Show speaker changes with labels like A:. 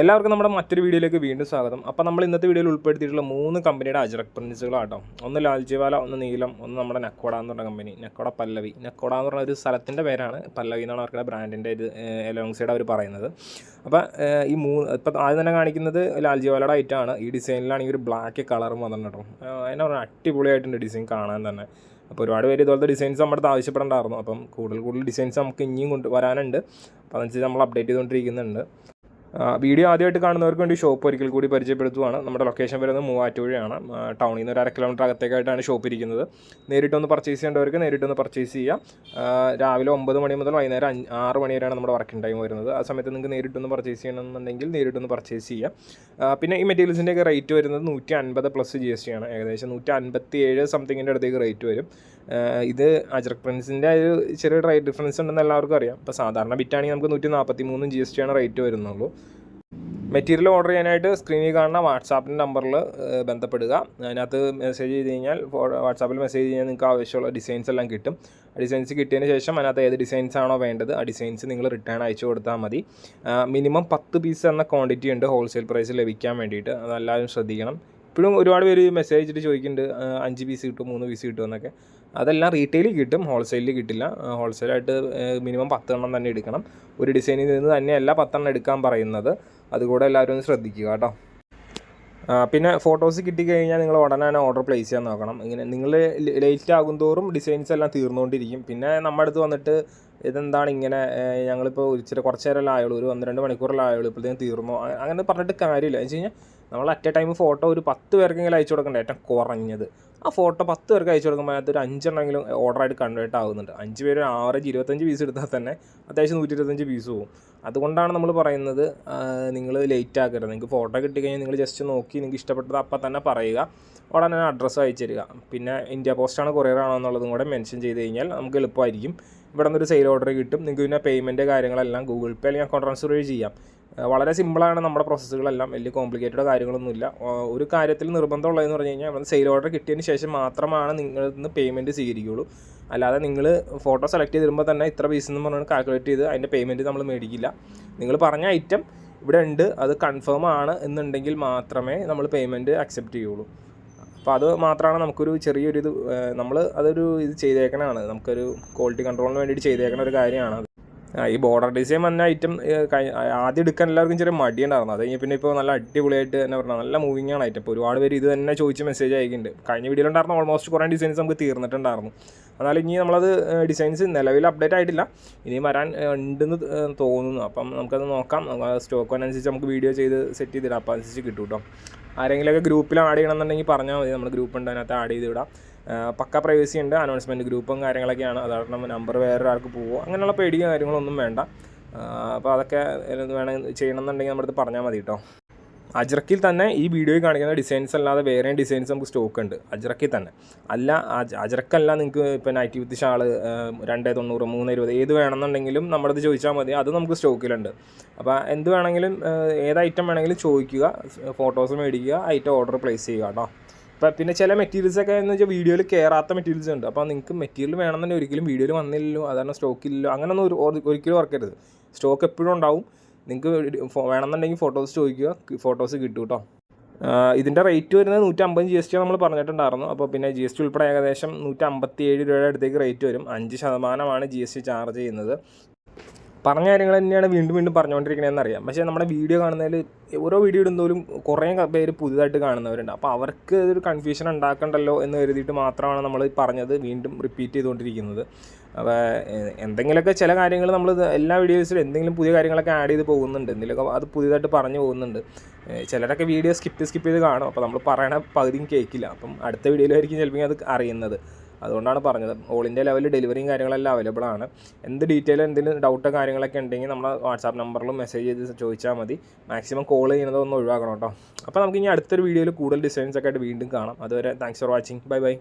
A: എല്ലാവർക്കും നമ്മുടെ മറ്റൊരു വീഡിയോയിലേക്ക് വീണ്ടും സ്വാഗതം. അപ്പോൾ നമ്മൾ ഇന്നത്തെ വീഡിയോയിൽ ഉൾപ്പെടുത്തിയിട്ടുള്ള 3 കമ്പനിയുടെ അജ്രക് പ്രിൻസുകളാട്ടോ. ഒന്ന് ലാൽജിവാല, ഒന്ന് നീലം, ഒന്ന് നമ്മുടെ നക്കോഡ എന്ന് പറഞ്ഞ കമ്പനി. നക്കോഡ പല്ലവി. നക്കോഡ എന്ന് പറഞ്ഞ ഒരു സ്ഥലത്തിൻ്റെ പേരാണ്. പല്ലവി എന്നാണ് അവരുടെ ബ്രാൻഡിൻ്റെ ഇത് എലോങ് സൈഡ് അവർ പറയുന്നത്. അപ്പോൾ ഈ ഇപ്പോൾ ആദ്യം തന്നെ കാണിക്കുന്നത് ലാൽജിവാലയുടെ ഐറ്റമാണ്. ഈ ഡിസൈനിലാണെങ്കിൽ ഒരു ബ്ലാക്ക് കളറും വന്നിട്ടുണ്ടോ. അതിനെ പറഞ്ഞാൽ അടിപൊളിയായിട്ടുണ്ട് ഡിസൈൻ കാണാൻ തന്നെ. അപ്പോൾ ഒരുപാട് പേര് ഇതുപോലത്തെ ഡിസൈൻസ് നമ്മുടെ അടുത്ത് ആവശ്യപ്പെടേണ്ടായിരുന്നു. അപ്പം കൂടുതൽ ഡിസൈൻസ് നമുക്ക് ഇനിയും വരാനുണ്ട്. അപ്പോൾ അതനുസരിച്ച് നമ്മൾ അപ്ഡേറ്റ് ചെയ്തുകൊണ്ടിരിക്കുന്നുണ്ട്. വീഡിയോ ആദ്യമായിട്ട് കാണുന്നവർക്ക് വേണ്ടി ഷോപ്പ് ഒരിക്കൽ കൂടി പരിചയപ്പെടുത്തുവാണ്. നമ്മുടെ ലൊക്കേഷൻ വരുന്നത് മൂവാറ്റുപുഴയാണ്. ടൗണിൽ നിന്ന് ഒരു 1/2 കിലോമീറ്റർ അകത്തേക്കായിട്ടാണ് ഷോപ്പ് ഇരിക്കുന്നത്. നേരിട്ടൊന്ന് പർച്ചേസ് ചെയ്യേണ്ടവർക്ക് നേരിട്ടൊന്ന് പർച്ചേസ് ചെയ്യാം. രാവിലെ 9 മണി മുതൽ വൈകുന്നേരം 6 മണി വരെയാണ് നമ്മുടെ വർക്കിംഗ് ടൈം വരുന്നത്. ആ സമയത്ത് നിങ്ങൾക്ക് നേരിട്ടൊന്ന് പർച്ചേസ് ചെയ്യണമെന്നുണ്ടെങ്കിൽ നേരിട്ടൊന്ന് പർച്ചേസ് ചെയ്യാം. പിന്നെ ഈ മെറ്റീരിയൽസിൻ്റെയൊക്കെ റേറ്റ് വരുന്നത് 150 പ്ലസ് GST ആണ്. ഏകദേശം 157 സംതിങ്ങിൻ്റെ അടുത്തേക്ക് റേറ്റ് വരും. ഇത് അജ്രക് പ്രിൻസിൻ്റെ ഒരു ചെറിയ റേറ്റ് ഡിഫറൻസ് ഉണ്ടെന്ന് എല്ലാവർക്കും അറിയാം. ഇപ്പോൾ സാധാരണ ബിറ്റാണെങ്കിൽ നമുക്ക് 143 GST ആണ് റേറ്റ് വരുന്നുള്ളൂ. മെറ്റീരിയൽ ഓർഡർ ചെയ്യാനായിട്ട് സ്ക്രീനിൽ കാണുന്ന വാട്സാപ്പിൻ്റെ നമ്പറിൽ ബന്ധപ്പെടുക. അതിനകത്ത് മെസ്സേജ് ചെയ്ത് കഴിഞ്ഞാൽ വാട്സാപ്പിൽ മെസ്സേജ് കഴിഞ്ഞാൽ നിങ്ങൾക്ക് ആവശ്യമുള്ള ഡിസൈൻസ് എല്ലാം കിട്ടും. ആ ഡിസൈൻസ് കിട്ടിയതിന് ശേഷം അതിനകത്ത് ഏത് ഡിസൈൻസ് ആണോ വേണ്ടത് ആ ഡിസൈൻസ് നിങ്ങൾ റിട്ടേൺ അയച്ചു കൊടുത്താൽ മതി. മിനിമം 10 പീസ് എന്ന ക്വാണ്ടിറ്റി ഉണ്ട് ഹോൾസെയിൽ പ്രൈസ് ലഭിക്കാൻ വേണ്ടിയിട്ട്. അതെല്ലാവരും ശ്രദ്ധിക്കണം. ഇപ്പോഴും ഒരുപാട് പേര് മെസ്സേജ് അയച്ചിട്ട് ചോദിക്കുന്നുണ്ട് 5 പീസ് കിട്ടും 3 പീസ് കിട്ടും എന്നൊക്കെ. അതെല്ലാം റീറ്റെയിൽ കിട്ടും, ഹോൾസെയിലിൽ കിട്ടില്ല. ഹോൾസെയിലായിട്ട് മിനിമം 10 എണ്ണം തന്നെ എടുക്കണം. ഒരു ഡിസൈനിൽ നിന്ന് തന്നെയല്ല 10 എണ്ണം എടുക്കാൻ പറയുന്നത്. അതുകൂടെ എല്ലാവരും ഒന്ന് ശ്രദ്ധിക്കുക കേട്ടോ. പിന്നെ ഫോട്ടോസ് കിട്ടിക്കഴിഞ്ഞാൽ നിങ്ങൾ ഉടനെ തന്നെ ഓർഡർ പ്ലേസ് ചെയ്യാൻ നോക്കണം. ഇങ്ങനെ നിങ്ങൾ ലേറ്റ് ആകും തോറും ഡിസൈൻസ് എല്ലാം തീർന്നുകൊണ്ടിരിക്കും. പിന്നെ നമ്മുടെ അടുത്ത് വന്നിട്ട് ഇതെന്താണ് ഇങ്ങനെ, ഞങ്ങളിപ്പോൾ കുറച്ച് നേരമല്ലേ ആയുള്ളൂ, ഒരു 1-2 മണിക്കൂറല്ലേ ആയുള്ളൂ, ഇപ്പോഴത്തേക്കും തീർന്നു, അങ്ങനെ പറഞ്ഞിട്ട് കാര്യമില്ല. എന്ന് വെച്ച് കഴിഞ്ഞാൽ നമ്മൾ അറ്റ് എ ടൈം ഫോട്ടോ ഒരു 10 പേർക്കെങ്കിലും അയച്ചു കൊടുക്കേണ്ട ഏറ്റവും കുറഞ്ഞത്. ആ ഫോട്ടോ 10 പേർക്ക് അയച്ചു കൊടുക്കുമ്പോൾ അതിനകത്ത് ഒരു 5 എണ്ണമെങ്കിലും ഓർഡറായിട്ട് കൺവേർട്ട് ആകുന്നുണ്ട്. 5 പേര് ആവറേജ് 25 പീസ് എടുത്താൽ തന്നെ അത്യാവശ്യം 125 പീസ് പോകും. അതുകൊണ്ടാണ് നമ്മൾ പറയുന്നത് നിങ്ങൾ ലേറ്റ് ആക്കരുത്. നിങ്ങൾക്ക് ഫോട്ടോ കിട്ടിക്കഴിഞ്ഞാൽ നിങ്ങൾ ജസ്റ്റ് നോക്കി നിങ്ങൾക്ക് ഇഷ്ടപ്പെട്ടത് അപ്പം തന്നെ പറയുക, ഉടനെ അഡ്രസ്സ് അയച്ചു തരിക. പിന്നെ ഇന്ത്യ പോസ്റ്റാണ് കൊറിയറാണോ എന്നുള്ളതും കൂടെ മെൻഷൻ ചെയ്ത് കഴിഞ്ഞാൽ നമുക്ക് എളുപ്പമായിരിക്കും. ഇവിടെ നിന്നൊരു സെയിൽ ഓർഡർ കിട്ടും. നിങ്ങൾക്ക് പിന്നെ പേയ്മെൻറ്റ് കാര്യങ്ങളെല്ലാം ഗൂഗിൾ പേ അല്ലെങ്കിൽ അക്കൗണ്ട് ട്രാൻസ്ഫർ വഴി ചെയ്യാം. വളരെ സിമ്പിളാണ് നമ്മുടെ പ്രോസസ്സുകളെല്ലാം, വലിയ കോംപ്ലിക്കേറ്റഡ് കാര്യങ്ങളൊന്നുമില്ല. ഒരു കാര്യത്തിൽ നിർബന്ധമുള്ളതെന്ന് പറഞ്ഞു കഴിഞ്ഞാൽ നമ്മൾ സെയിൽ ഓർഡർ കിട്ടിയതിന് ശേഷം മാത്രമാണ് നിങ്ങളിൽ നിന്ന് പേയ്മെൻറ്റ് സ്വീകരിക്കുകയുള്ളൂ. അല്ലാതെ നിങ്ങൾ ഫോട്ടോ സെലക്ട് ചെയ്ത് തരുമ്പോൾ തന്നെ ഇത്ര പീസ് എന്ന് പറഞ്ഞാൽ കാൽക്കുലേറ്റ് ചെയ്ത് അതിൻ്റെ പേയ്മെൻറ്റ് നമ്മൾ മേടിക്കില്ല. നിങ്ങൾ പറഞ്ഞ ഐറ്റം ഇവിടെ ഉണ്ട്, അത് കൺഫേം ആണ് എന്നുണ്ടെങ്കിൽ മാത്രമേ നമ്മൾ പേയ്മെൻറ്റ് അക്സെപ്റ്റ് ചെയ്യുള്ളൂ. അപ്പോൾ അത് മാത്രമാണ് നമുക്കൊരു ചെറിയൊരു നമ്മൾ അതൊരു ചെയ്തേക്കണതാണ്, നമുക്കൊരു ക്വാളിറ്റി കൺട്രോളിന് വേണ്ടിയിട്ട് ചെയ്തേക്കണ ഒരു കാര്യമാണ്. ഈ ബോർഡർ ഡിസൈൻ വന്ന ഐറ്റം ആദ്യം എടുക്കാൻ എല്ലാവർക്കും ചെറിയ മടിയുണ്ടായിരുന്നു. അത് കഴിഞ്ഞ് പിന്നെ ഇപ്പോൾ നല്ല അടിപൊളിയായിട്ട് തന്നെ പറഞ്ഞാൽ നല്ല മൂവിങ് ആണ് ഐറ്റം. ഇപ്പോൾ ഒരുപാട് പേര് ഇത് തന്നെ ചോദിച്ച് മെസ്സേജ് അയക്കുന്നുണ്ട്. കഴിഞ്ഞ വീഡിയോയിലുണ്ടായിരുന്നു ഓൾമോസ്റ്റ് കുറേ ഡിസൈൻസ് നമുക്ക് തീർന്നിട്ടുണ്ടായിരുന്നു. എന്നാലും ഇനി നമ്മളത് ഡിസൈൻസ് നിലവിൽ അപ്ഡേറ്റ് ആയിട്ടില്ല, ഇനിയും വരാൻ ഉണ്ടെന്ന് തോന്നുന്നു. അപ്പം നമുക്കത് നോക്കാം. സ്റ്റോക്ക് അനുസരിച്ച് നമുക്ക് വീഡിയോ ചെയ്ത് സെറ്റ് ചെയ്തിടാം. അപ്പോൾ അനുസരിച്ച് കിട്ടും കേട്ടോ. ആരെങ്കിലുമൊക്കെ ഗ്രൂപ്പിൽ ആഡ് ചെയ്യണമെന്നുണ്ടെങ്കിൽ പറഞ്ഞാൽ മതി, നമ്മൾ ഗ്രൂപ്പ് ഉണ്ട്, അതിനകത്ത് ആഡ് ചെയ്ത് വിടാം. പക്ക പ്രൈവസി ഉണ്ട്, അനൗൺസ്മെൻറ്റ് ഗ്രൂപ്പും കാര്യങ്ങളൊക്കെയാണ്. അതാണ് നമ്പർ വേറൊരാൾക്ക് പോവുമോ അങ്ങനെയുള്ള പേടിയും കാര്യങ്ങളൊന്നും വേണ്ട. അപ്പോൾ അതൊക്കെ വേണം ചെയ്യണമെന്നുണ്ടെങ്കിൽ നമ്മുടെ അടുത്ത് പറഞ്ഞാൽ മതി കേട്ടോ. അജ്രക്കിൽ തന്നെ ഈ വീഡിയോയിൽ കാണിക്കുന്ന ഡിസൈൻസ് അല്ലാതെ വേറെയും ഡിസൈൻസ് നമുക്ക് സ്റ്റോക്ക് ഉണ്ട് അജ്രക്കിൽ തന്നെ. അല്ല അജ്രക്കല്ല, നിങ്ങൾക്ക് ഇപ്പോൾ നൈറ്റി വിത്ത് ഷാള് 290 320 ഏത് വേണമെന്നുണ്ടെങ്കിലും നമ്മുടെ അടുത്ത് ചോദിച്ചാൽ മതി, അത് നമുക്ക് സ്റ്റോക്കിലുണ്ട്. അപ്പോൾ എന്ത് വേണമെങ്കിലും ഏത് ഐറ്റം വേണമെങ്കിലും ചോദിക്കുക, ഫോട്ടോസ് മേടിക്കുക, ഐറ്റം ഓർഡർ പ്ലേസ് ചെയ്യുക കേട്ടോ. അപ്പോൾ പിന്നെ ചില മെറ്റീരിയൽസൊക്കെ എന്ന് വെച്ചാൽ വീഡിയോയിൽ കയറാത്ത മെറ്റീരിയൽസ് ഉണ്ട്. അപ്പോൾ നിങ്ങൾക്ക് മെറ്റീരിയൽ വേണമെന്നുണ്ടെങ്കിൽ ഒരിക്കലും വീഡിയോയിൽ വന്നില്ലല്ലോ, അതാണ് സ്റ്റോക്കില്ലല്ലോ, അങ്ങനെയൊന്നും ഒരിക്കലും ഓർക്കരുത്. സ്റ്റോക്ക് എപ്പോഴും ഉണ്ടാവും. നിങ്ങൾക്ക് വേണമെന്നുണ്ടെങ്കിൽ ഫോട്ടോസ് ചോദിക്കുക, ഫോട്ടോസ് കിട്ടും കേട്ടോ. ഇതിൻ്റെ റേറ്റ് വരുന്നത് 150 GST നമ്മൾ പറഞ്ഞിട്ടുണ്ടായിരുന്നു. അപ്പോൾ പിന്നെ GST ഉൾപ്പെടെ ഏകദേശം 157 രൂപയുടെ അടുത്തേക്ക് റേറ്റ് വരും. 5% GST ചാർജ് ചെയ്യുന്നത്. പറഞ്ഞ കാര്യങ്ങൾ തന്നെയാണ് വീണ്ടും വീണ്ടും പറഞ്ഞുകൊണ്ടിരിക്കണമെന്ന് അറിയാം. പക്ഷേ നമ്മുടെ വീഡിയോ കാണുന്നതിൽ ഓരോ വീഡിയോ ഇടുന്നതിലും കുറേ പേര് പുതുതായിട്ട് കാണുന്നവരുണ്ട്. അപ്പോൾ അവർക്ക് ഒരു കൺഫ്യൂഷൻ ഉണ്ടാക്കണ്ടല്ലോ എന്ന് കരുതിയിട്ട് മാത്രമാണ് നമ്മൾ പറഞ്ഞത് വീണ്ടും റിപ്പീറ്റ് ചെയ്തുകൊണ്ടിരിക്കുന്നത്. അപ്പോൾ എന്തെങ്കിലുമൊക്കെ ചില കാര്യങ്ങൾ നമ്മൾ എല്ലാ വീഡിയോസിലും എന്തെങ്കിലും പുതിയ കാര്യങ്ങളൊക്കെ ആഡ് ചെയ്ത് പോകുന്നുണ്ട്, എന്തെങ്കിലുമൊക്കെ അത് പുതിയതായിട്ട് പറഞ്ഞു പോകുന്നുണ്ട്. ചിലരൊക്കെ വീഡിയോ സ്കിപ്പ് ചെയ്ത് കാണും. അപ്പോൾ നമ്മൾ പറയണ പകുതിയും കേൾക്കില്ല. അപ്പം അടുത്ത വീഡിയോയിലായിരിക്കും ചിലപ്പോൾ അത് അറിയുന്നത്. അതുകൊണ്ടാണ് പറഞ്ഞത്. ഓൾ ഇന്ത്യ ലെവലിൽ ഡെലിവറിയും കാര്യങ്ങളെല്ലാം അവൈലബിൾ ആണ്. എന്ത് ഡീറ്റെയിൽ എന്തെങ്കിലും ഡൗട്ടോ കാര്യങ്ങളൊക്കെ ഉണ്ടെങ്കിൽ നമ്മൾ വാട്സാപ്പ് നമ്പറിലും മെസ്സേജ് ചെയ്ത് ചോദിച്ചാൽ മതി. മാക്സിമം കോൾ ചെയ്യുന്നതൊന്നും ഒഴിവാക്കണം കേട്ടോ. അപ്പോൾ നമുക്ക് ഇനി അടുത്തൊരു വീഡിയോയിൽ കൂടുതൽ ഡിസൈൻസ് ഒക്കെ ആയിട്ട് വീണ്ടും കാണാം. അതുവരെ താങ്ക്സ് ഫോർ വാച്ചിങ്. ബൈ.